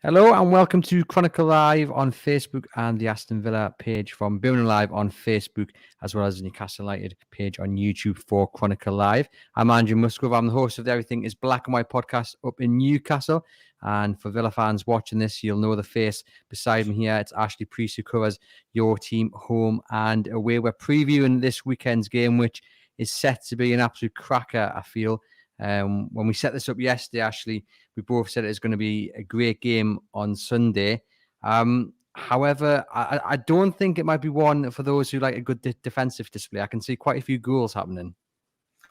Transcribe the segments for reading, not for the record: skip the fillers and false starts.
Hello and welcome to Chronicle Live on Facebook and the Aston Villa page from Birmingham Live on Facebook, as well as the Newcastle United page on YouTube for Chronicle Live. I'm Andrew Musgrove. I'm the host of the Everything is Black and White podcast up in Newcastle. And for Villa fans watching this, you'll know the face beside me here. It's Ashley Preece, who covers your team home and away. We're previewing this weekend's game, which is set to be an absolute cracker, I feel. When we set this up yesterday, Ashley, we both said it's going to be a great game on Sunday. However, I don't think it might be one for those who like a good defensive display. I can see quite a few goals happening.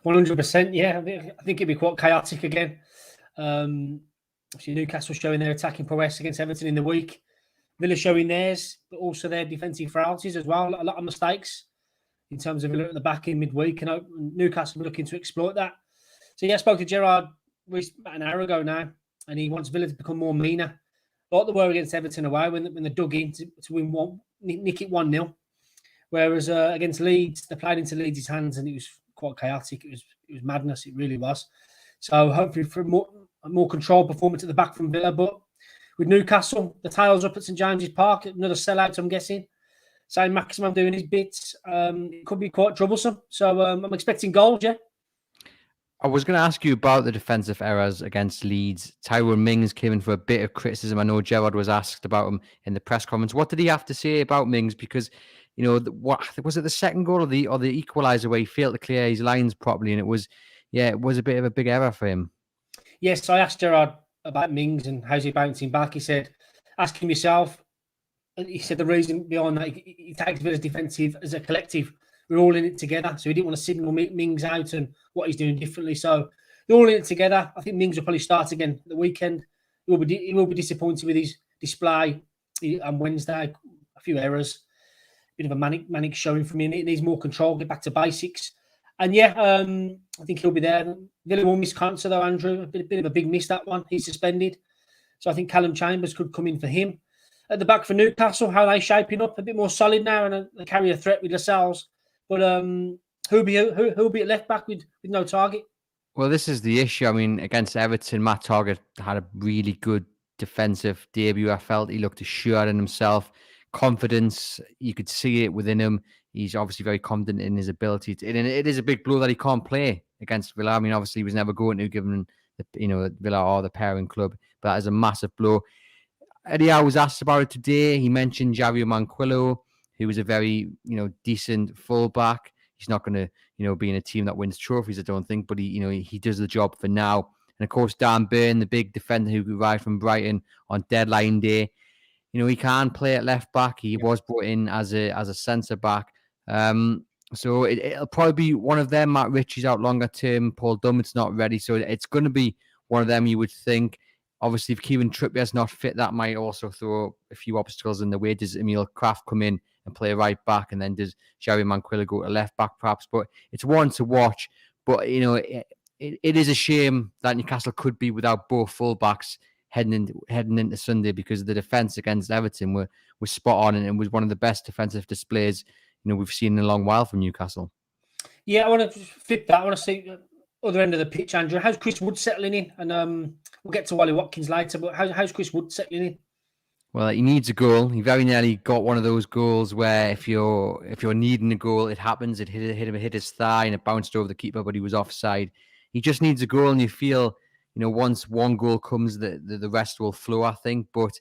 100%, yeah. I think it'd be quite chaotic again. Obviously, Newcastle showing their attacking prowess against Everton in the week. Villa showing theirs, but also their defensive frailties as well. A lot of mistakes in terms of Villa at the back in midweek, and Newcastle looking to exploit that. So yeah, I spoke to Gerard about an hour ago now, and he wants Villa to become more meaner, like they were against Everton away when they dug in to win nick it 1-0. Whereas against Leeds, they played into Leeds' hands, and it was quite chaotic. It was madness. It really was. So hopefully for a more controlled performance at the back from Villa. But with Newcastle, the tails up at St James's Park, another sellout, I'm guessing. Saint Maximin doing his bits. It could be quite troublesome. So I'm expecting goals, yeah. I was going to ask you about the defensive errors against Leeds. Tyrone Mings came in for a bit of criticism. I know Gerard was asked about him in the press conference. What did he have to say about Mings? Because, you know, what was it, the second goal or the equaliser where he failed to clear his lines properly, and it was a bit of a big error for him. Yes, I asked Gerard about Mings and how's he bouncing back. He said, ask him yourself. He said the reason behind that, he takes Villa's defensive as a collective. We're all in it together. So he didn't want to signal Mings out and what he's doing differently. So they're all in it together. I think Mings will probably start again the weekend. He will be disappointed with his display on Wednesday. A few errors. Bit of a manic showing from him. He needs more control, get back to basics. And yeah, I think he'll be there. Villa will miss Cancer though, Andrew. A bit of a big miss, that one. He's suspended. So I think Callum Chambers could come in for him. At the back for Newcastle, how are they shaping up? A bit more solid now, and they carry a threat with Lascelles. But who'll be at left back with no Target? Well, this is the issue. I mean, against Everton, Matt Target had a really good defensive debut. I felt he looked assured in himself, confidence. You could see it within him. He's obviously very confident in his ability. And it is a big blow that he can't play against Villa. I mean, obviously he was never going to, given Villa are the parent club, but that is a massive blow. Eddie Howe was asked about it today. He mentioned Javier Mancuello, who was a very, decent fullback. He's not going to, be in a team that wins trophies, I don't think, but he does the job for now. And of course, Dan Burn, the big defender who arrived from Brighton on deadline day, he can play at left back. He was brought in as a centre back. So it'll probably be one of them. Matt Ritchie's out longer term. Paul Dummett's not ready. So it's going to be one of them, you would think. Obviously, if Kieran Trippier's not fit, that might also throw a few obstacles in the way. Does Emil Kraft come in and play right back? And then does Javier Mancuello go to left back, perhaps? But it's one to watch. But, it is a shame that Newcastle could be without both fullbacks heading into Sunday, because the defence against Everton was spot on, and it was one of the best defensive displays we've seen in a long while from Newcastle. Yeah, I want to flip that. I want to see the other end of the pitch, Andrew. How's Chris Wood settling in? And we'll get to Wally Watkins later, but how's Chris Wood settling in? Well, he needs a goal. He very nearly got one of those goals where if you're needing a goal, it happens. It hit his thigh and it bounced over the keeper, but he was offside. He just needs a goal, and you feel, once one goal comes, the rest will flow, I think. But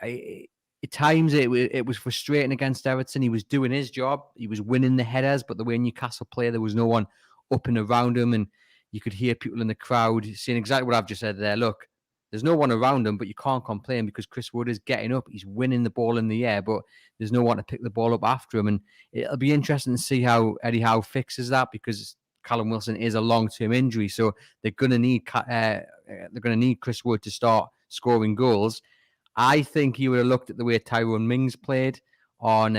at times it was frustrating against Everton. He was doing his job. He was winning the headers, but the way Newcastle play, there was no one up and around him, and you could hear people in the crowd saying exactly what I've just said there. Look, there's no one around him, but you can't complain because Chris Wood is getting up. He's winning the ball in the air, but there's no one to pick the ball up after him. And it'll be interesting to see how Eddie Howe fixes that, because Callum Wilson is a long-term injury, so they're going to need Chris Wood to start scoring goals. I think he would have looked at the way Tyrone Mings played on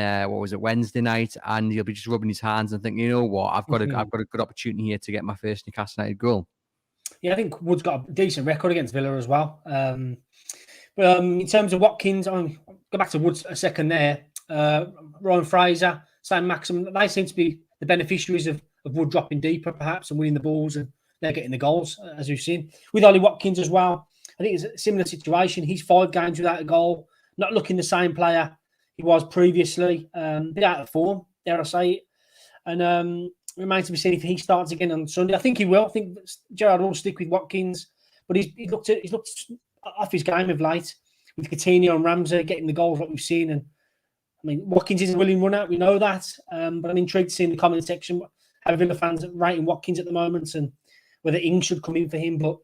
Wednesday night, and he'll be just rubbing his hands and thinking, you know what, I've got a good opportunity here to get my first Newcastle United goal. Yeah, I think Wood's got a decent record against Villa as well. But in terms of Watkins, I'll go back to Woods a second there. Ryan Fraser, Saint Maximin, they seem to be the beneficiaries of Wood dropping deeper, perhaps, and winning the balls, and they're getting the goals, as we've seen. With Ollie Watkins as well, I think it's a similar situation. He's 5 games without a goal, not looking the same player he was previously. Bit out of form, dare I say it. And remains to be seen if he starts again on Sunday. I think he will. I think Gerrard will stick with Watkins, but he's looked off his game of late with Coutinho and Ramsey getting the goals that we've seen. And I mean, Watkins is a willing runner. We know that, but I'm intrigued to see in the comment section how Villa fans are rating Watkins at the moment and whether Ings should come in for him. But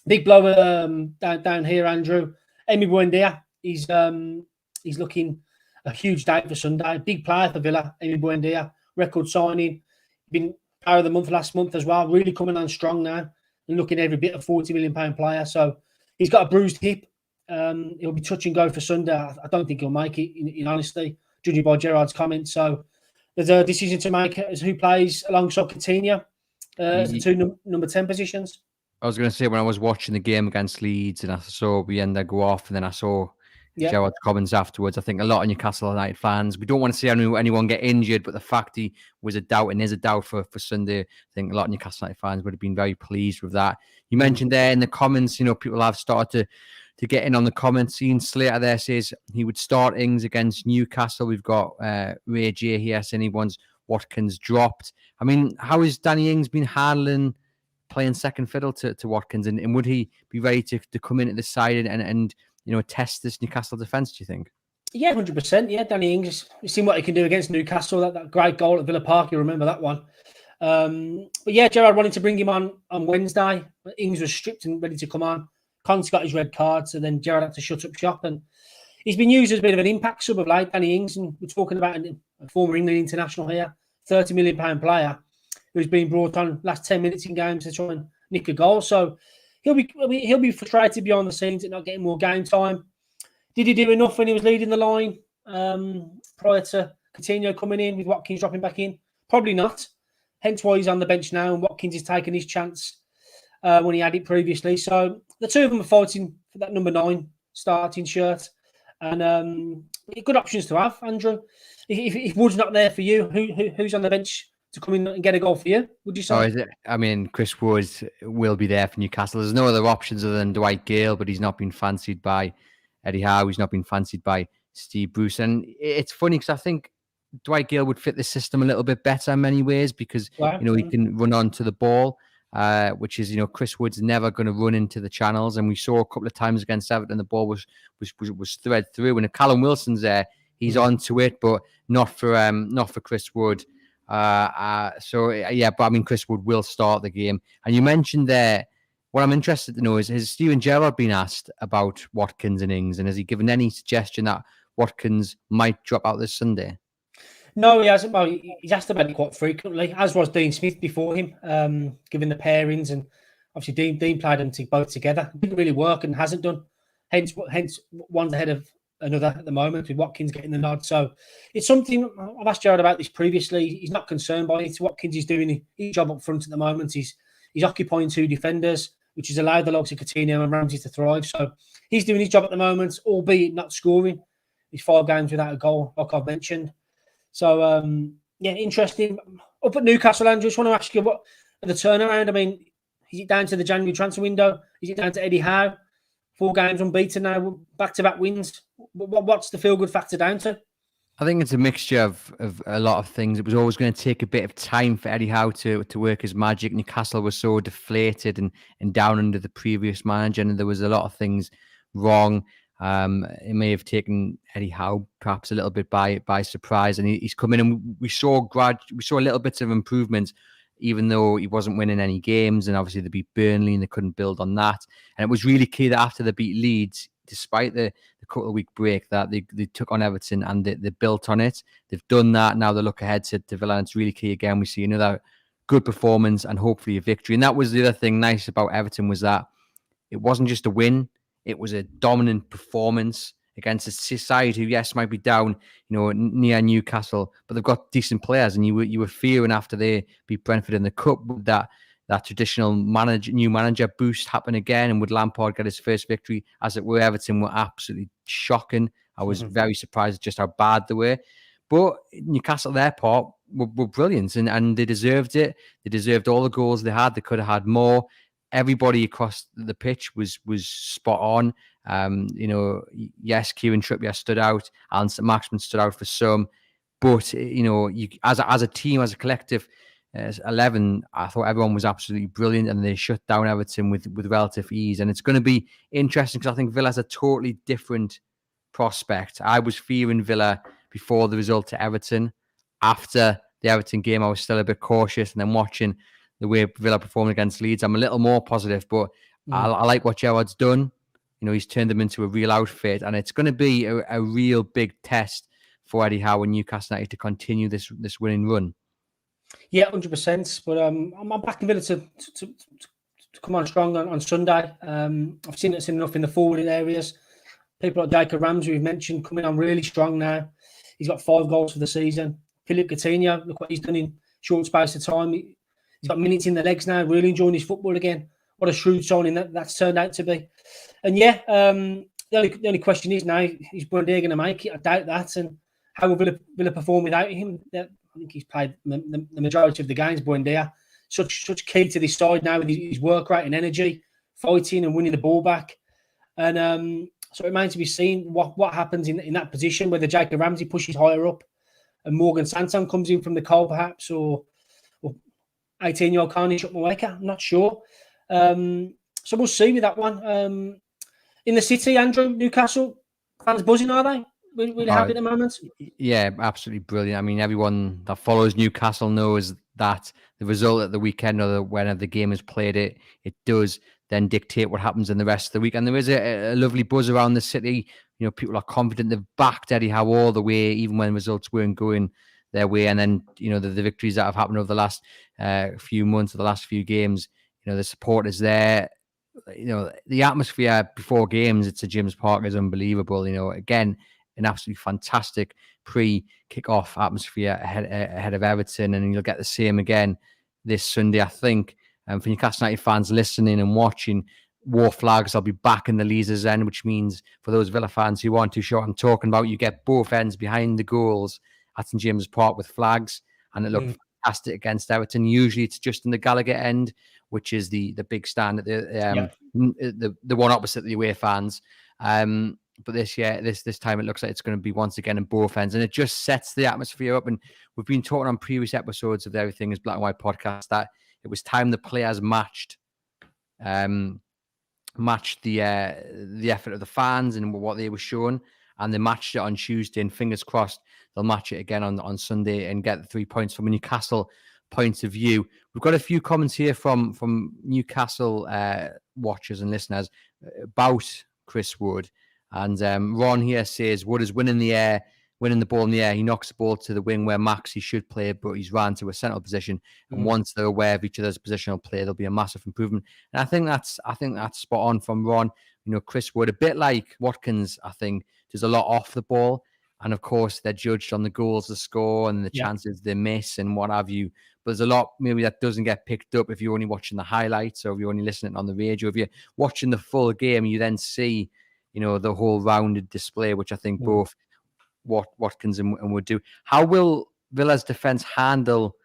big blower down here, Andrew. Emi Buendia, he's looking a huge day for Sunday. Big player for Villa, Emi Buendia. Record signing. Been player of the month last month as well. Really coming on strong now and looking every bit of £40 million player. So he's got a bruised hip. He'll be touch and go for Sunday. I don't think he'll make it, in honesty, judging by Gerrard's comments. So there's a decision to make as who plays alongside Coutinho as the 2 number 10 positions. I was going to say, when I was watching the game against Leeds and I saw Bienda go off and then I saw Gerrard's comments afterwards, I think a lot of Newcastle United fans, we don't want to see anyone get injured, but the fact he was a doubt and is a doubt for Sunday, I think a lot of Newcastle United fans would have been very pleased with that. You mentioned there in the comments, people have started to get in on the comments. Ian Slater there says he would start Ings against Newcastle. We've got Ray J here saying he wants Watkins dropped. I mean, how has Danny Ings been handling playing second fiddle to Watkins, and would he be ready to come in at the side and test this Newcastle defence, do you think? Yeah, 100%. Yeah, Danny Ings, you've seen what he can do against Newcastle, that great goal at Villa Park, you remember that one. But yeah, Gerrard wanted to bring him on Wednesday. Ings was stripped and ready to come on. Conte got his red card, so then Gerrard had to shut up shop. And he's been used as a bit of an impact sub of late, Danny Ings. And we're talking about a former England international here, £30 million player, who's been brought on last 10 minutes in games to try and nick a goal. So he'll be frustrated behind the scenes at not getting more game time. Did he do enough when he was leading the line prior to Coutinho coming in with Watkins dropping back in? Probably not. Hence why he's on the bench now, and Watkins is taking his chance when he had it previously. So the two of them are fighting for that number 9 starting shirt. And good options to have, Andrew. If Wood's not there for you, who's on the bench to come in and get a goal for you, would you say? Oh, is it? I mean, Chris Wood will be there for Newcastle. There's no other options other than Dwight Gale, but he's not been fancied by Eddie Howe. He's not been fancied by Steve Bruce. And it's funny because I think Dwight Gale would fit the system a little bit better in many ways because, he can run onto the ball, which is, Chris Wood's never going to run into the channels. And we saw a couple of times against Everton, the ball was thread through. And if Callum Wilson's there, he's onto it, but not for Chris Wood. But I mean, Chris Wood will start the game. And you mentioned there, what I'm interested to know is, has Steven Gerrard been asked about Watkins and Ings, and has he given any suggestion that Watkins might drop out this Sunday? No, he hasn't. Well, he's asked about it quite frequently, as was Dean Smith before him, given the pairings. And obviously Dean played them both together. It didn't really work and hasn't done. Hence one's ahead of another at the moment, with Watkins getting the nod. So it's something I've asked Gerrard about this previously. He's not concerned by it. Watkins is doing his job up front at the moment. He's occupying 2 defenders, which has allowed the likes of Coutinho and Ramsey to thrive. So he's doing his job at the moment, albeit not scoring. He's 5 games without a goal, like I've mentioned. So, interesting. Up at Newcastle, Andrew, I just want to ask you, what the turnaround? I mean, is it down to the January transfer window? Is it down to Eddie Howe? 4 games unbeaten now, back-to-back wins. What's the feel-good factor down to? I think it's a mixture of a lot of things. It was always going to take a bit of time for Eddie Howe to work his magic. Newcastle was so deflated and down under the previous manager, and there was a lot of things wrong. It may have taken Eddie Howe perhaps a little bit by surprise, and he's come in, and we saw little bits of improvement, even though he wasn't winning any games. And obviously they beat Burnley and they couldn't build on that. And it was really key that after they beat Leeds, despite the couple of week break, that they took on Everton and they built on it. They've done that. Now they look ahead to Villa, and it's really key again. We see another good performance and hopefully a victory. And that was the other thing nice about Everton, was that it wasn't just a win. It was a dominant performance against a side who, yes, might be down, near Newcastle, but they've got decent players. And you were fearing after they beat Brentford in the cup, would that traditional new manager boost happen again, and would Lampard get his first victory? As it were, Everton were absolutely shocking. I was very surprised at just how bad they were. But Newcastle, their part, were brilliant, and they deserved it. They deserved all the goals they had. They could have had more. everybody across the pitch was spot on. Yes, Kieran Trippier stood out, and Maximin stood out for some, but as a team, as a collective, as 11, I thought everyone was absolutely brilliant, and they shut down Everton with relative ease. And it's going to be interesting because I think Villa has a totally different prospect. I was fearing Villa before the result to Everton. After the Everton game, I was still a bit cautious, and then watching the way Villa performed against Leeds, I'm a little more positive. But I like what Gerrard's done. He's turned them into a real outfit, and it's going to be a real big test for Eddie Howe and Newcastle United to continue this winning run. Yeah, 100%. But I'm backing Villa to come on strong on Sunday. I've seen enough in the forward areas. People like Jacob Ramsey, we've mentioned, coming on really strong now. He's got 5 goals for the season. Philippe Coutinho, look what he's done in short space of time. He's got minutes in the legs now, really enjoying his football again. What a shrewd signing that's turned out to be. And yeah, the only question is now, is Buendia going to make it? I doubt that. And how will Villa perform without him? I think he's played the majority of the games, Buendia. Such key to this side now with his work rate and energy, fighting and winning the ball back. And so it remains to be seen what happens in that position, whether Jacob Ramsey pushes higher up and Morgan Sanson comes in from the coal perhaps, or 18-year-old Carney Chukwuemeka. I'm not sure. So we'll see with that one. In the city, Andrew, Newcastle, fans buzzing, are they? Really happy at the moment? Yeah, absolutely brilliant. I mean, everyone that follows Newcastle knows that the result at the weekend, or whenever the game is played, it does then dictate what happens in the rest of the week. And there is a lovely buzz around the city. People are confident. They've backed Eddie Howe all the way, even when results weren't going their way. And then, the victories that have happened over the last few months, or the last few games, the support is there. The atmosphere before games at St James Park is unbelievable. Again, an absolutely fantastic pre-kick-off atmosphere ahead of Everton, and you'll get the same again this Sunday, I think. For Newcastle United fans listening and watching, War Flags, I'll be back in the Leazes end, which means for those Villa fans who aren't too sure what I'm talking about, you get both ends behind the goals at St James Park with flags, and it looked fantastic against Everton. Usually it's just in the Gallagher end, which is the big stand at the one opposite the away fans. But this time it looks like it's going to be once again in both ends, and it just sets the atmosphere up. And we've been talking on previous episodes of the Everything is Black and White podcast that it was time the players matched the effort of the fans and what they were showing, and they matched it on Tuesday. And fingers crossed they'll match it again on Sunday and get the 3 points from a Newcastle point of view. We've got a few comments here from Newcastle watchers and listeners about Chris Wood. And Ron here says Wood is winning the ball in the air. He knocks the ball to the wing where Maxi should play, but he's ran to a central position. And once they're aware of each other's positional play, there'll be a massive improvement. And I think that's spot on from Ron. Chris Wood, a bit like Watkins, I think, does a lot off the ball. And of course, they're judged on the goals they score and the chances they miss and what have you. But there's a lot maybe that doesn't get picked up if you're only watching the highlights, or if you're only listening on the radio. If you're watching the full game, you then see the whole rounded display, which I think both Watkins and Wood do. How will Villa's defence handle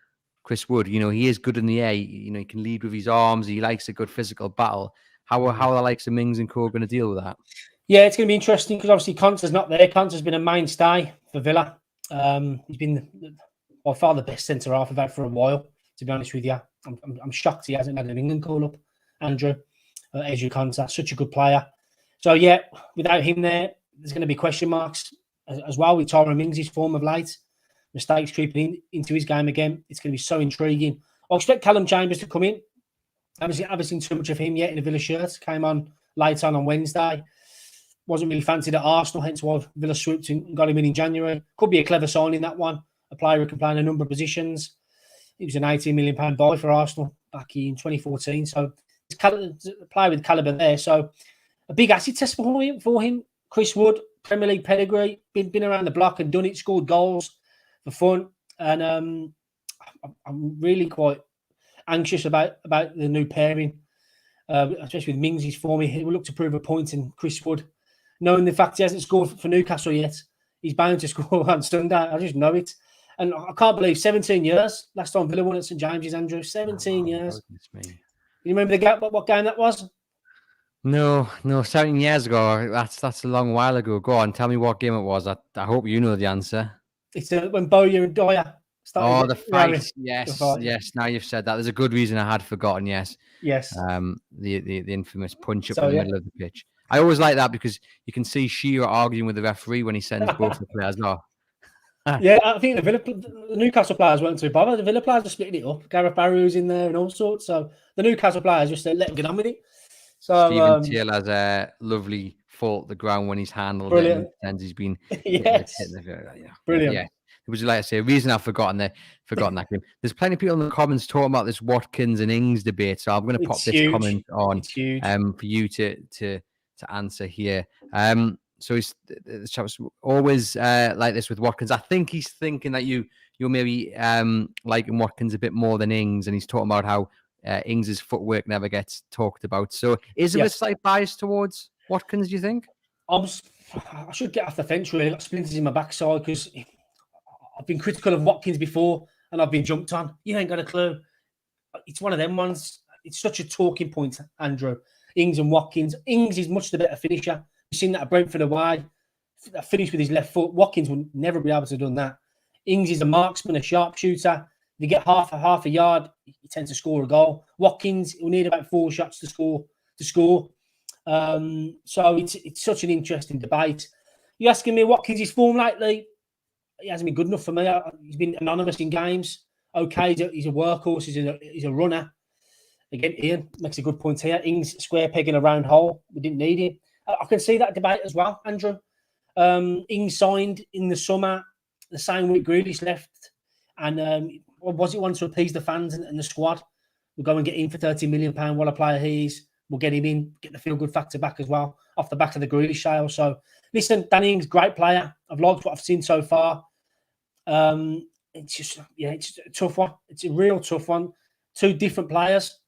Chris Wood? He is good in the air. He can lead with his arms. He likes a good physical battle. How are the likes of Mings and Co going to deal with that? Yeah, it's going to be interesting because obviously Conte's not there. Conte's been a mainstay for Villa. He's been by far the best centre-half I've had for a while, to be honest with you. I'm shocked he hasn't had an England call-up, Andrew. Ezri Konsa, such a good player. So, yeah, without him there, there's going to be question marks as well with Tyrone Mings' form of late. Mistakes creeping into his game again. It's going to be so intriguing. I expect Callum Chambers to come in. I haven't seen too much of him yet in a Villa shirt. Came on late on Wednesday. Wasn't really fancied at Arsenal, hence why Villa swooped and got him in January. Could be a clever signing, that one. A player who can play in a number of positions. He was an £18 million buy for Arsenal back in 2014. So, it's a player with calibre there. So, a big acid test for him. Chris Wood, Premier League pedigree, been around the block and done it, scored goals for fun. And I'm really quite anxious about the new pairing, especially with Mings' form. He will look to prove a point, in Chris Wood, knowing the fact he hasn't scored for Newcastle yet, he's bound to score on Sunday. I just know it. And I can't believe 17 years. Last time Villa won at St James's, Andrew. 17 years. You remember the game, what game that was? No, 17 years ago. That's a long while ago. Go on, tell me what game it was. I hope you know the answer. It's when Bowyer and Dyer started. Oh, the fight. Yes. Now you've said that. There's a good reason I had forgotten. Yes. Yes. The infamous punch up So, in the middle of the pitch. I always like that because you can see Shearer arguing with the referee when he sends both the players off. Yeah, I think the Newcastle players weren't too bothered. The Villa players were splitting it up. Gareth Barrow's in there and all sorts. So the Newcastle players just let them get on with it. So Stephen Taylor's a lovely fall at the ground when he's handled brilliant. it and pretends he's been yes. Brilliant. Yeah. It was, like I say, a reason I've forgotten that game. There's plenty of people in the comments talking about this Watkins and Ings debate, so I'm going to pop this comment on for you to answer here. So it's always like this with Watkins. I think he's thinking that you're maybe liking Watkins a bit more than Ings, and he's talking about how Ings's footwork never gets talked about. So is there a slight bias towards Watkins, do you think? I should get off the fence, really. I've got splinters in my backside because I've been critical of Watkins before and I've been jumped on. You ain't got a clue. It's one of them ones. It's such a talking point, Andrew. Ings and Watkins. Ings is much the better finisher. You've seen that at Brentford away. Finished with his left foot. Watkins would never be able to have done that. Ings is a marksman, a sharpshooter. If you get half a yard, he tends to score a goal. Watkins will need about 4 shots to score. So it's such an interesting debate. You're asking me Watkins' his form lately? He hasn't been good enough for me. He's been anonymous in games. Okay, he's a workhorse. He's a runner. Again, Ian makes a good point here. Ings square peg in a round hole. We didn't need him. I can see that debate as well, Andrew. Ings signed in the summer, the same week Grealish left. And was it one to appease the fans and the squad? We'll go and get him for £30 million. What a player he is. We'll get him in, get the feel-good factor back as well, off the back of the Grealish sale. So, listen, Danny Ings, great player. I've liked what I've seen so far. It's just, it's a tough one. It's a real tough one. 2 different players.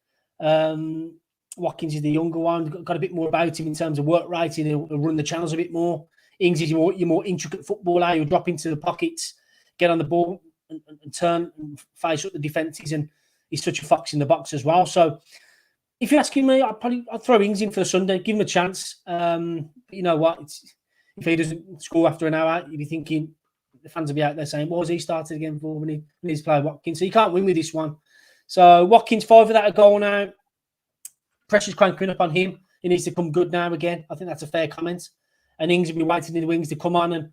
Watkins is the younger one. Got a bit more about him in terms of work rating. He'll run the channels a bit more. Ings is your more intricate footballer. He'll drop into the pockets, get on the ball and turn and face up the defences. And he's such a fox in the box as well. So, if you're asking me, I'd throw Ings in for the Sunday, give him a chance. You know what? If he doesn't score after an hour, you'd be thinking the fans will be out there saying, what was he started again for when he's playing Watkins? So you can't win with this one. So Watkins 5 without a goal now. Pressure's cranking up on him. He needs to come good now again. I think that's a fair comment. And Ings will be waiting in the wings to come on and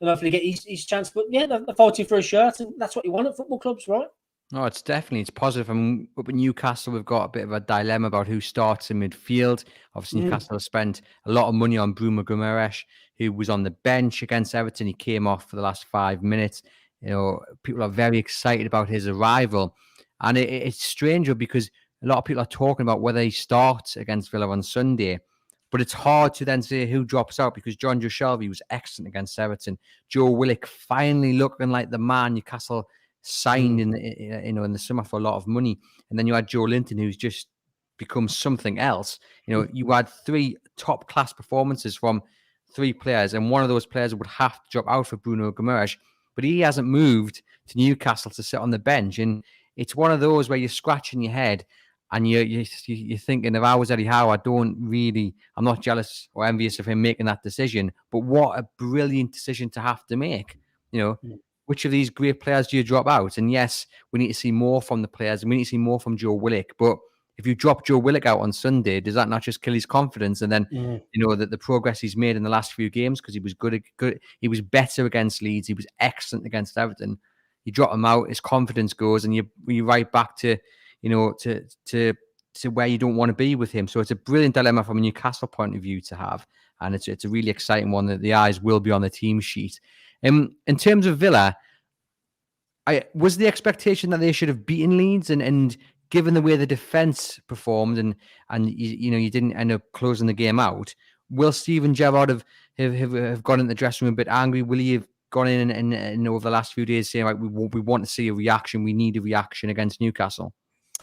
hopefully get his chance. But yeah, they're fighting for a shirt, and that's what you want at football clubs, right? No, it's positive. I mean, up at Newcastle, we've got a bit of a dilemma about who starts in midfield. Obviously, Newcastle have spent a lot of money on Bruno Guimaraes, who was on the bench against Everton. He came off for the last 5 minutes. You know, people are very excited about his arrival. And it's stranger because a lot of people are talking about whether he starts against Villa on Sunday. But it's hard to then say who drops out because John Joe Shelby was excellent against Everton. Joe Willock finally looking like the man Newcastle signed in the summer for a lot of money. And then you had Joe Linton, who's just become something else. You know, you had 3 top class performances from 3 players, and one of those players would have to drop out for Bruno Guimaraes, but he hasn't moved to Newcastle to sit on the bench. And it's one of those where you're scratching your head and you're thinking, if I was Eddie Howe, I'm not jealous or envious of him making that decision, but what a brilliant decision to have to make. You know, which of these great players do you drop out? And yes, we need to see more from the players and we need to see more from Joe Willock. But if you drop Joe Willock out on Sunday, does that not just kill his confidence? And then, you know, that the progress he's made in the last few games, because he was good. He was better against Leeds. He was excellent against Everton. You drop him out, his confidence goes, and you're right back to, you know, to where you don't want to be with him. So it's a brilliant dilemma from a Newcastle point of view to have. And it's a really exciting one that the eyes will be on the team sheet. In terms of Villa, was the expectation that they should have beaten Leeds, and given the way the defence performed, and you didn't end up closing the game out, will Steven Gerrard have gone in the dressing room a bit angry? Will he have gone in and over the last few days saying, like, we want to see a reaction, we need a reaction against Newcastle?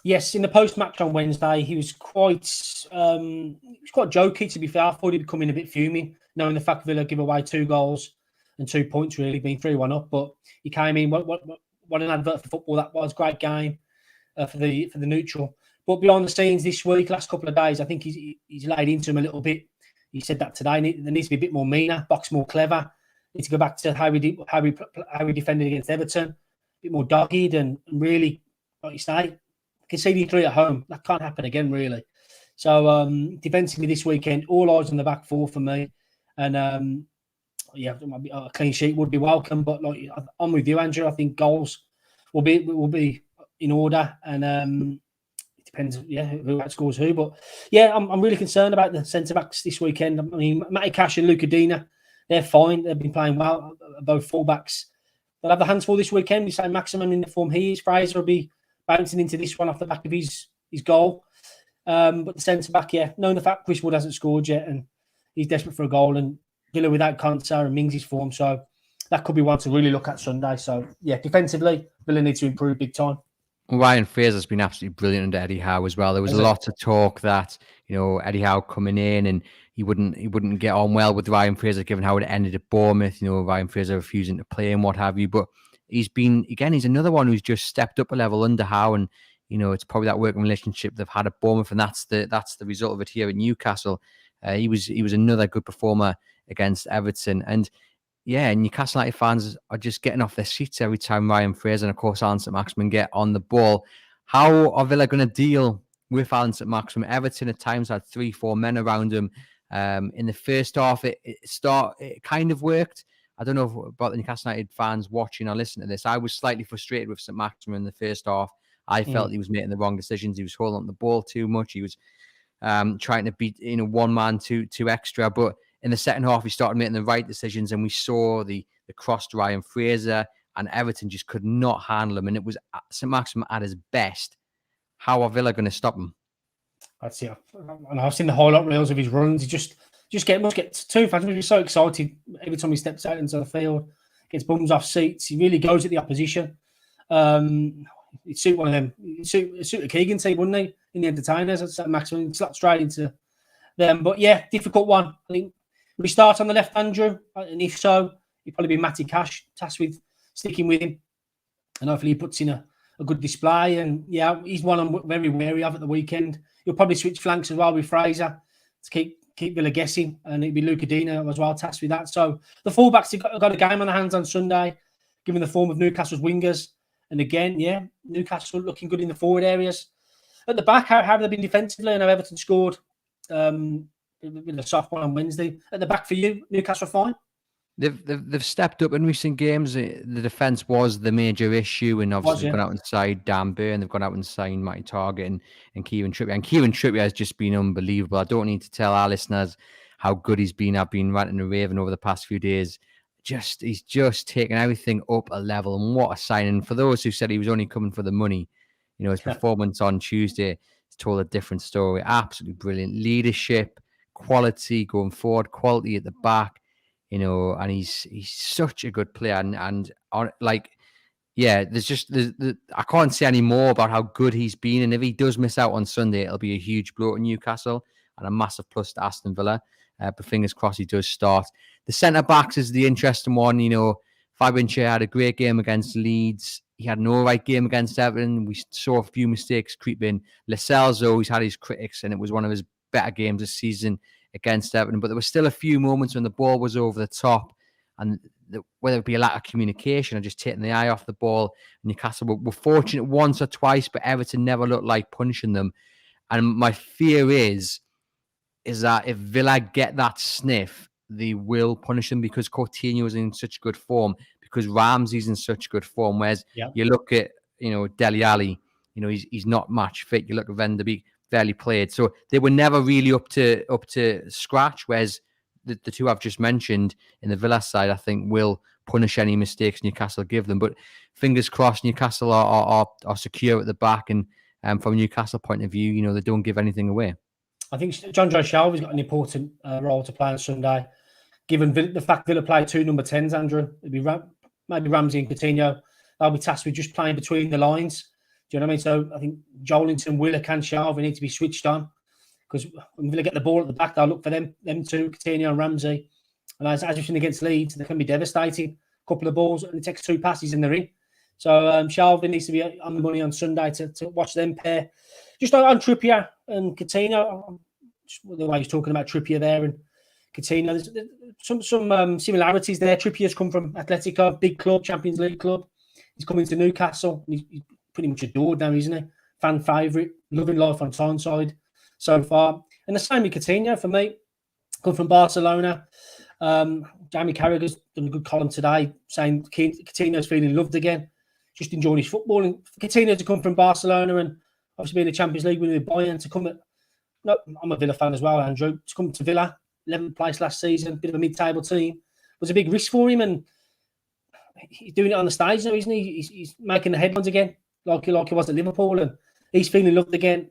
Yes, in the post-match on Wednesday, he was quite jokey, to be fair. I thought he'd be coming a bit fuming, knowing the fact Villa give away 2 goals and 2 points, really, being 3-1 up. But he came in. What an advert for football that was. Great game for the neutral. But behind the scenes this week, last couple of days, I think he's laid into him a little bit. He said that today. There needs to be a bit more meaner, box more clever. Need to go back to how we defended against Everton, a bit more dogged and really, like you say, conceding 3 at home. That can't happen again, really. So defensively this weekend, all eyes on the back 4 for me, and a clean sheet would be welcome. But like I'm with you, Andrew. I think goals will be in order, and it depends, who outscores who. But yeah, I'm really concerned about the centre backs this weekend. I mean, Matty Cash and Luca Dina, they're fine. They've been playing well, both fullbacks. They'll have the hands full this weekend. We say Maximum in the form he is. Fraser will be bouncing into this one off the back of his goal. But the centre back, knowing the fact Chris Wood hasn't scored yet and he's desperate for a goal, and Villa without Konsa and Mings' form, so that could be one to really look at Sunday. So yeah, defensively, Villa needs to improve big time. Ryan Fraser's been absolutely brilliant under Eddie Howe as well. There was a lot of talk that, Eddie Howe coming in and he wouldn't get on well with Ryan Fraser given how it ended at Bournemouth, Ryan Fraser refusing to play and what have you. But he's another one who's just stepped up a level under Howe, and it's probably that working relationship they've had at Bournemouth, and that's the result of it here at Newcastle. He was another good performer against Everton, and Newcastle United fans are just getting off their seats every time Ryan Fraser and, of course, Alan St-Maximin get on the ball. How are Villa going to deal with Alan St-Maximin? Everton at times had 3-4 men around him. In the first half, it kind of worked. I don't know about the Newcastle United fans watching or listening to this. I was slightly frustrated with St-Maximin in the first half. I felt he was making the wrong decisions. He was holding on the ball too much. He was trying to beat one man too extra, but in the second half, he started making the right decisions, and we saw the cross to Ryan Fraser, and Everton just could not handle him. And it was St-Maximin at his best. How are Villa going to stop him? I'd say, and I've seen the highlight reels of his runs. He just gets too fast. He's so excited every time he steps out into the field, gets bums off seats. He really goes at the opposition. He'd suit one of them. He'd suit a Keegan team, wouldn't he? In the entertainers, at St-Maximin, slap straight into them. But yeah, difficult one. I think. Will he start on the left, Andrew? And if so, he'd probably be Matty Cash tasked with sticking with him. And hopefully he puts in a good display. And yeah, he's one I'm very wary of at the weekend. He'll probably switch flanks as well with Fraser to keep Villa guessing. And it'd be Luca Dina as well tasked with that. So the fullbacks have got a game on their hands on Sunday, given the form of Newcastle's wingers. And again, Newcastle looking good in the forward areas. At the back, how have they been defensively? I know Everton scored with a soft one on Wednesday. At the back for you, Newcastle fine? They've stepped up in recent games. The defence was the major issue, and obviously they've gone out and signed Dan Burn. They've gone out and signed Matty Targett and Kieran Trippier. And Kieran Trippier has just been unbelievable. I don't need to tell our listeners how good he's been. I've been ranting and raving over the past few days. He's just taken everything up a level, and what a signing. For those who said he was only coming for the money, his performance on Tuesday has told a different story. Absolutely brilliant leadership, quality going forward, quality at the back, and he's such a good player. And I can't say any more about how good he's been. And if he does miss out on Sunday, it'll be a huge blow to Newcastle and a massive plus to Aston Villa. But fingers crossed he does start. The centre backs is the interesting one. Fabian Schär had a great game against Leeds. He had an all right game against Everton. We saw a few mistakes creep in. Lascelles always had his critics, and it was one of his better games this season against Everton. But there were still a few moments when the ball was over the top, and whether it be a lack of communication or just taking the eye off the ball. Newcastle were fortunate once or twice, but Everton never looked like punishing them. And my fear is that if Villa get that sniff, they will punish them, because Coutinho is in such good form, because Ramsey's in such good form. Whereas you look at, Dele Alli, he's not match fit. You look at Van de Beek, barely played. So they were never really up to scratch. Whereas the two I've just mentioned in the Villa side, I think, will punish any mistakes Newcastle give them. But fingers crossed, Newcastle are secure at the back, and from a Newcastle point of view, they don't give anything away. I think John Joe Shelby's got an important role to play on Sunday, given the fact Villa play 2 number 10s, Andrew. It'd be maybe Ramsey and Coutinho. They'll be tasked with just playing between the lines. Do you know what I mean? So I think Joelinton, Willock and Shelby need to be switched on, because when Villa get the ball at the back, they'll look for them two, Coutinho and Ramsey. And as we've seen against Leeds, they can be devastating. A couple of balls, and it takes 2 passes and they're in. So Shelby needs to be on the money on Sunday to watch them pair. just on Trippier and Coutinho, the way he's talking about Trippier there and Coutinho, there's some similarities there. Trippier's come from Atletico, big club, Champions League club. He's coming to Newcastle. He's pretty much adored now, isn't he? Fan favourite, loving life on Tyneside so far. And the same with Coutinho for me. Come from Barcelona. Jamie Carragher's done a good column today saying Coutinho's feeling loved again, just enjoying his football. And for Coutinho to come from Barcelona and obviously being a Champions League winner with Bayern to come at, no, I'm a Villa fan as well, Andrew, to come to Villa, 11th place last season, bit of a mid-table team, was a big risk for him, and he's doing it on the stage now, isn't he? He's making the headlines again, like he was at Liverpool, and he's feeling loved again.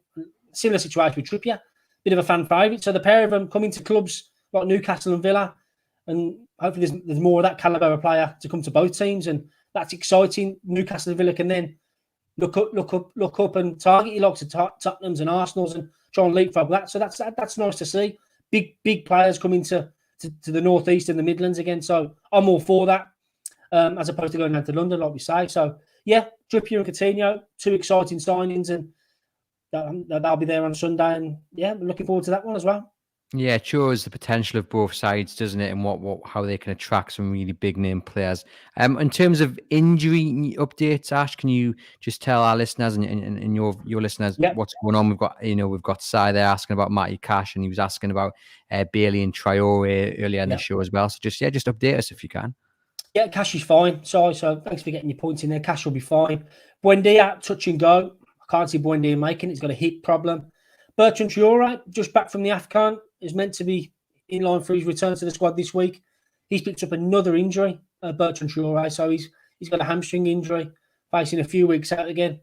Similar situation with Trippier, bit of a fan favourite. So the pair of them coming to clubs like Newcastle and Villa, and hopefully there's more of that calibre of player to come to both teams, and that's exciting. Newcastle and Villa can then look up and target you like Tottenham's and Arsenal's and try and leapfrog that. So that's nice to see. Big players coming to the northeast and the Midlands again. So I'm all for that, as opposed to going down to London, like we say. So yeah, Trippier and Coutinho, two exciting signings, and they'll be there on Sunday. And yeah, we're looking forward to that one as well. Yeah, it shows the potential of both sides, doesn't it? And how they can attract some really big name players. In terms of injury updates, Ash, can you just tell our listeners and your listeners what's going on? We've got Si there asking about Matty Cash, and he was asking about Bailey and Traore earlier in the show as well. So just update us if you can. Yeah, Cash is fine. So thanks for getting your points in there. Cash will be fine. Buendia, touch and go. I can't see Buendia making it. He's got a hip problem. Bertrand Traore, just back from the AFCON, is meant to be in line for his return to the squad this week. He's picked up another injury, Bertrand Traore, so he's got a hamstring injury, facing a few weeks out again.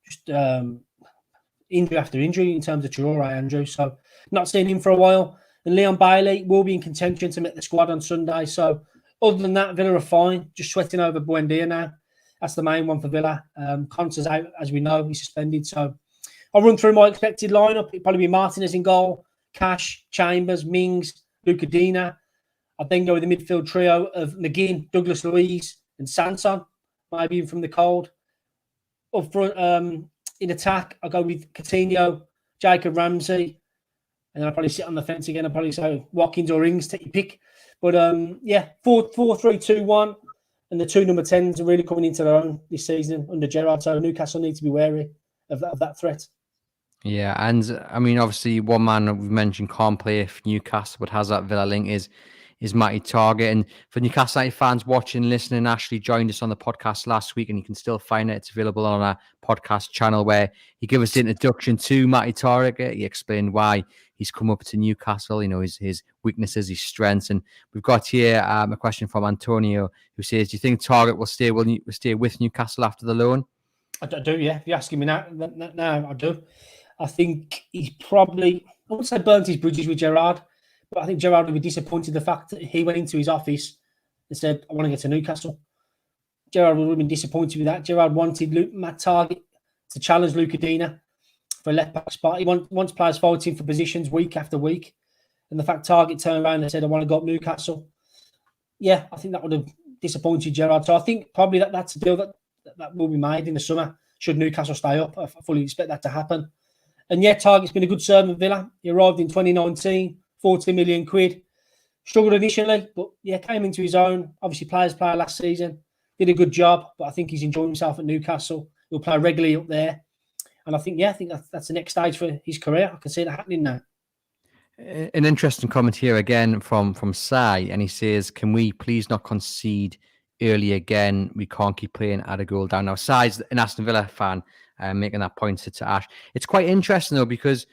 Just injury after injury in terms of Traore, Andrew. So not seeing him for a while. And Leon Bailey will be in contention to make the squad on Sunday. So other than that, Villa are fine. Just sweating over Buendia now. That's the main one for Villa. Conte's out, as we know, he's suspended. So I'll run through my expected lineup. It'll probably be Martinez in goal, Cash, Chambers, Mings, Luca Dina. I'd then go with the midfield trio of McGinn, Douglas Luiz, and Sanson, maybe even from the cold. Up front, in attack, I'll go with Coutinho, Jacob Ramsey, and then I'll probably sit on the fence again. I'll probably say Watkins or Ings, take your pick. But 4-3-2-1, and the two number 10s are really coming into their own this season under Gerrard. So Newcastle need to be wary of that threat. Yeah, and I mean, obviously, one man that we've mentioned can't play for Newcastle, but has that Villa link is Matty Target. And for Newcastle United fans watching, listening, Ashley joined us on the podcast last week, and you can still find it. It's available on our podcast channel, where he gave us the introduction to Matty Target. He explained why he's come up to Newcastle, his weaknesses, his strengths. And we've got here a question from Antonio, who says, do you think Target will stay with Newcastle after the loan? I do, yeah. If you're asking me now, I do. I think he's probably, I wouldn't say burnt his bridges with Gerrard, but I think Gerrard would be disappointed the fact that he went into his office and said, I want to get to Newcastle. Gerrard would have been disappointed with that. Gerrard wanted Matt Target to challenge Luca Dina for a left-back spot. He wants players fighting for positions week after week. And the fact Target turned around and said, I want to go up Newcastle. Yeah, I think that would have disappointed Gerrard. So I think probably that's a deal that will be made in the summer, should Newcastle stay up. I fully expect that to happen. And yeah, Target's been a good servant at Villa. He arrived in 2019, 40 million quid. Struggled initially, but yeah, came into his own. Obviously, player last season. Did a good job, but I think he's enjoying himself at Newcastle. He'll play regularly up there. And I think that's the next stage for his career. I can see that happening now. An interesting comment here again from Si, and he says, can we please not concede early again? We can't keep playing at a goal down. Now, Si's an Aston Villa fan, making that point to Ash. It's quite interesting, though, because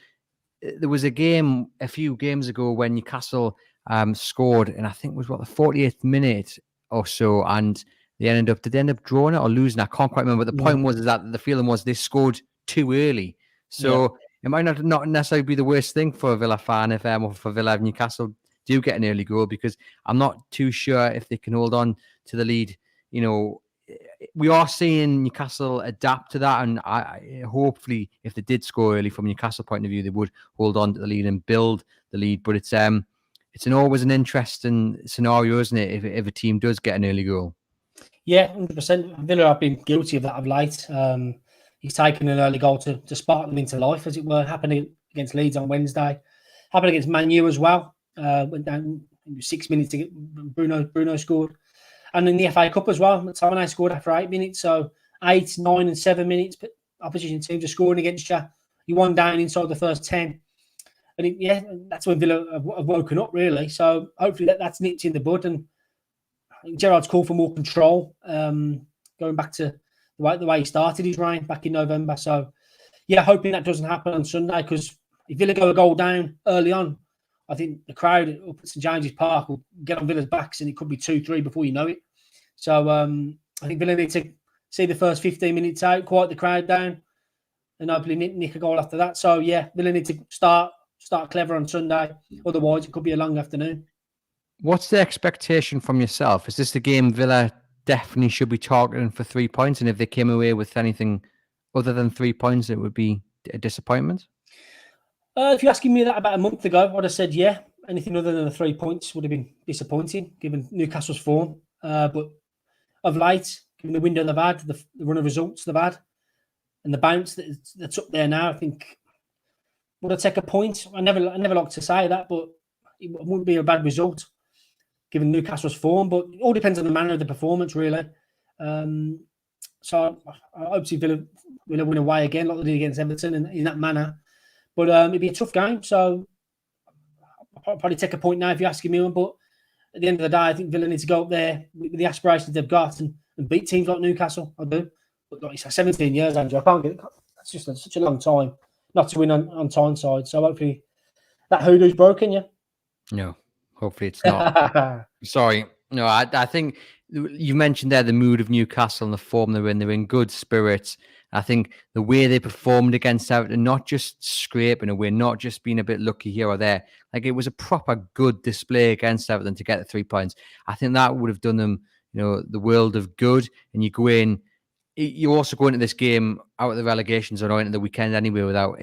there was a few games ago when Newcastle scored, and I think it was, the 48th minute or so, and did they end up drawing it or losing? I can't quite remember. But the point was that the feeling was they scored too early. So it might not necessarily be the worst thing for a Villa fan if for Villa if Newcastle do get an early goal, because I'm not too sure if they can hold on to the lead. We are seeing Newcastle adapt to that, and hopefully, if they did score early from a Newcastle point of view, they would hold on to the lead and build the lead. But it's always an interesting scenario, isn't it? If a team does get an early goal. Yeah, 100%. Villa have been guilty of that of late. he's taken an early goal to spark them into life, as it were. Happening against Leeds on Wednesday, happened against Man U as well. Went down 6 minutes to get Bruno scored, and in the FA Cup as well, McTominay scored after 8 minutes. So 8, 9, and 7 minutes, but opposition teams are scoring against you. You won down inside the first 10. And that's when Villa have woken up, really. So hopefully that's nipped in the bud. And Gerrard's called for more control, going back to the way he started his reign back in November. So, yeah, hoping that doesn't happen on Sunday, because if Villa go a goal down early on, I think the crowd up at St James's Park will get on Villa's backs, and it could be 2-3 before you know it. So I think Villa need to see the first 15 minutes out, quiet the crowd down, and hopefully nick a goal after that. So, yeah, Villa need to start clever on Sunday. Otherwise, it could be a long afternoon. What's the expectation from yourself? Is this the game Villa definitely should be targeting for 3 points? And if they came away with anything other than 3 points, it would be a disappointment? If you're asking me that about a month ago, I'd have said, yeah, anything other than the 3 points would have been disappointing, given Newcastle's form. But of late, given the window they've had, the run of results they've had, and the bounce that's up there now, I think, would I take a point? I never like to say that, but it wouldn't be a bad result, given Newcastle's form. But it all depends on the manner of the performance, really. So I hope to see Villa win away again, like they did against Everton in that manner. But it'd be a tough game, so I'll probably take a point now if you're asking me one. But at the end of the day, I think Villa need to go up there with the aspirations they've got and beat teams like Newcastle. I do. But like you said, 17 years, Andrew, I can't get it. That's just such a long time not to win on Tyneside. So hopefully that hoodoo's broken, yeah? No, hopefully it's not. Sorry. No, I think you mentioned there the mood of Newcastle and the form they're in. They're in good spirits. I think the way they performed against Everton, not just scraping away, not just being a bit lucky here or there, like it was a proper good display against Everton to get the 3 points. I think that would have done them, the world of good. And you go in, you also go into this game out of the relegation zone or into the weekend anyway out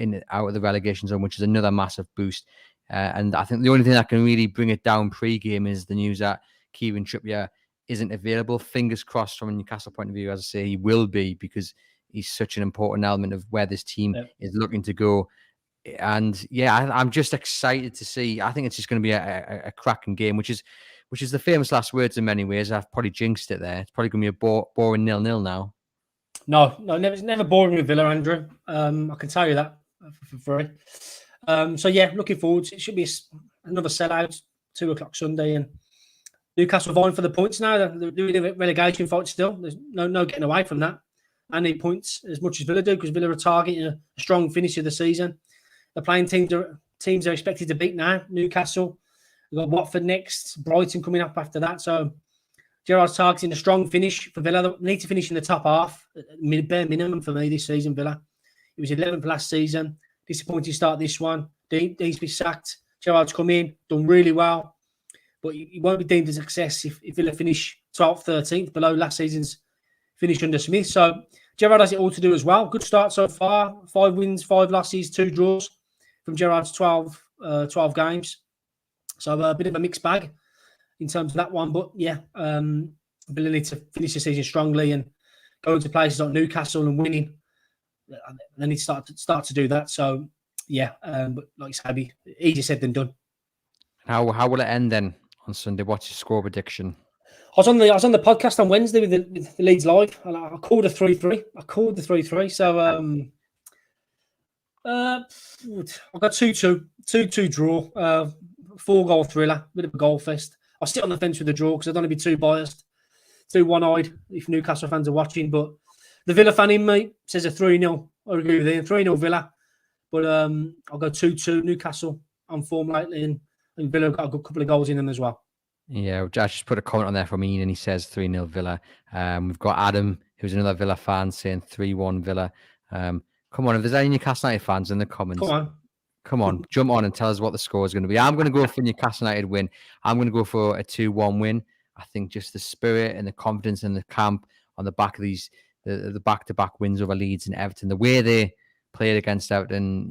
of the relegation zone, which is another massive boost. And I think the only thing that can really bring it down pre-game is the news that Kieran Trippier isn't available. Fingers crossed from a Newcastle point of view, as I say, he will be, because he's such an important element of where this team is looking to go. And yeah, I'm just excited to see. I think it's just going to be a cracking game, which is the famous last words in many ways. I've probably jinxed it there. It's probably going to be a boring 0-0 now. No, it's never boring with Villa, Andrew. I can tell you that for free. So yeah, looking forward. It should be another sellout, 2:00 Sunday, and Newcastle vying for the points now. They're doing the relegation fight still. There's no getting away from that. I need points as much as Villa do, because Villa are targeting a strong finish of the season. They're playing teams are expected to beat now. Newcastle, we've got Watford next, Brighton coming up after that. So Gerrard's targeting a strong finish for Villa. They need to finish in the top half, bare minimum for me this season, Villa. It was 11th last season. Disappointing start this one. Needs to be sacked. Gerrard's come in, done really well. But he won't be deemed a success if Villa finish 12th, 13th, below last season's finish under Smith. So Gerrard has it all to do as well. Good start so far. 5 wins, 5 losses, 2 draws from Gerrard's 12 games. So a bit of a mixed bag in terms of that one. But yeah, Villa need to finish the season strongly and go into places like Newcastle and winning. They need to start to do that. So yeah, but like you said, easier said than done. How will it end then on Sunday? What's your score prediction? I was on the podcast on Wednesday with the Leeds Live, and I called a 3-3. So I got 2-2 draw, 4-goal thriller, bit of a goal fest. I'll sit on the fence with the draw because I don't want to be too biased, too one-eyed if Newcastle fans are watching. But the Villa fan in me says a 3-0. I agree with you, 3-0 Villa. But I'll go 2-2 Newcastle on form lately, and Villa got a good couple of goals in them as well. Yeah, I just put a comment on there from Ian, and he says 3-0 Villa. We've got Adam, who's another Villa fan, saying 3-1 Villa. Come on, if there's any Newcastle United fans in the comments, come on, jump on and tell us what the score is going to be. I'm going to go for Newcastle United win. I'm going to go for a 2-1 win. I think just the spirit and the confidence in the camp on the back of these, the back-to-back wins over Leeds and Everton, the way they played against Everton,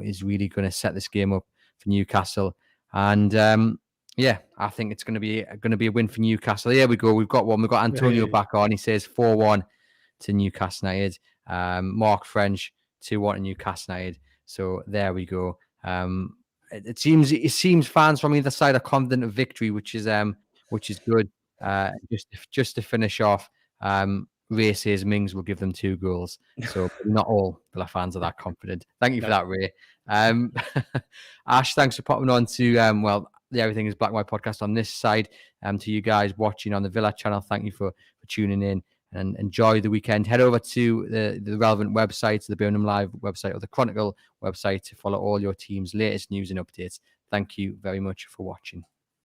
is really going to set this game up for Newcastle. And yeah, I think it's going to be a win for Newcastle. There we go. We've got one. We've got Antonio back on. He says 4-1 to Newcastle United. Mark French 2-1 to Newcastle United. So there we go. It seems fans from either side are confident of victory, which is good. Just to finish off, Ray says Mings will give them 2 goals. So not all Villa fans are that confident. Thank you for that, Ray. Ash, thanks for popping on to the Everything is Black and White podcast on this side. To you guys watching on the Villa channel, thank you for tuning in and enjoy the weekend. Head over to the relevant websites, the Birmingham Live website or the Chronicle website to follow all your team's latest news and updates. Thank you very much for watching.